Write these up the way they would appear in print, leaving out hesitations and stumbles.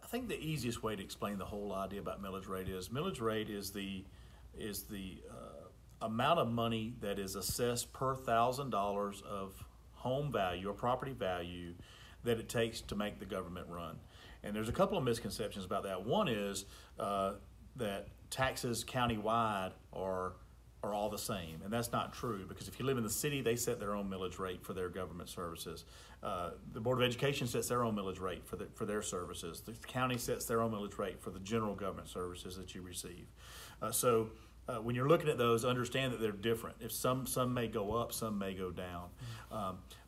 I think the easiest way to explain the whole idea about millage rate is the amount of money that is assessed per $1,000 of home value or property value that it takes to make the government run. And there's a couple of misconceptions about that. One is that taxes countywide are all the same, and that's not true, because if you live in the city, they set their own millage rate for their government services. The Board of Education sets their own millage rate for their services. The county sets their own millage rate for the general government services that you receive. So when you're looking at those, understand that they're different. If some may go up, some may go down.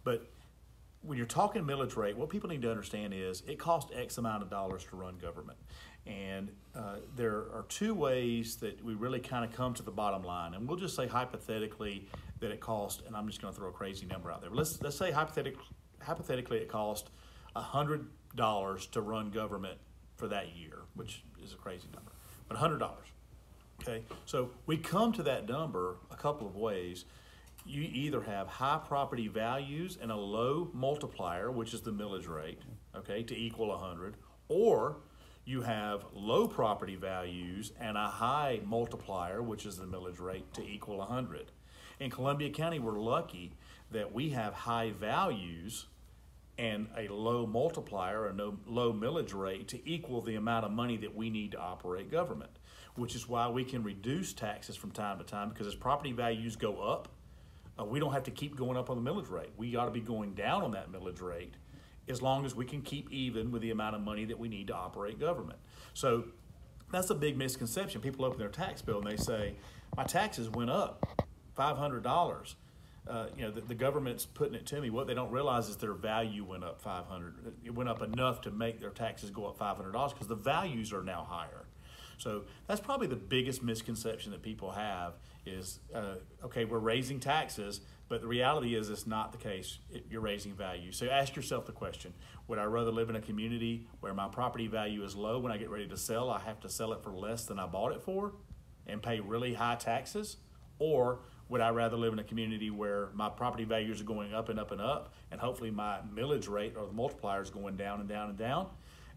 But when you're talking millage rate, what people need to understand is it costs X amount of dollars to run government. And there are two ways that we really kind of come to the bottom line. And we'll just say hypothetically that it costs, and I'm just going to throw a crazy number out there. But let's say hypothetically it costs $100 to run government for that year, which is a crazy number, but $100. Okay, so we come to that number a couple of ways. You either have high property values and a low multiplier, which is the millage rate, okay, to equal 100, or you have low property values and a high multiplier, which is the millage rate, to equal 100. In Columbia County, we're lucky that we have high values and a low multiplier, a low millage rate, to equal the amount of money that we need to operate government, which is why we can reduce taxes from time to time, because as property values go up, we don't have to keep going up on the millage rate. We ought to be going down on that millage rate as long as we can keep even with the amount of money that we need to operate government. So that's a big misconception. People open their tax bill and they say, my taxes went up $500. The government's putting it to me. What they don't realize is their value went up $500. It went up enough to make their taxes go up $500 because the values are now higher. So that's probably the biggest misconception that people have is, okay, we're raising taxes, but the reality is it's not the case. You're raising value. So ask yourself the question, would I rather live in a community where my property value is low? When I get ready to sell, I have to sell it for less than I bought it for and pay really high taxes? Or would I rather live in a community where my property values are going up and up and up, and hopefully my millage rate or the multiplier is going down and down and down?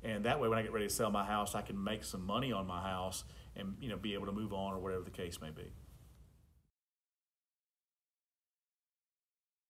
And that way, when I get ready to sell my house, I can make some money on my house and be able to move on, or whatever the case may be.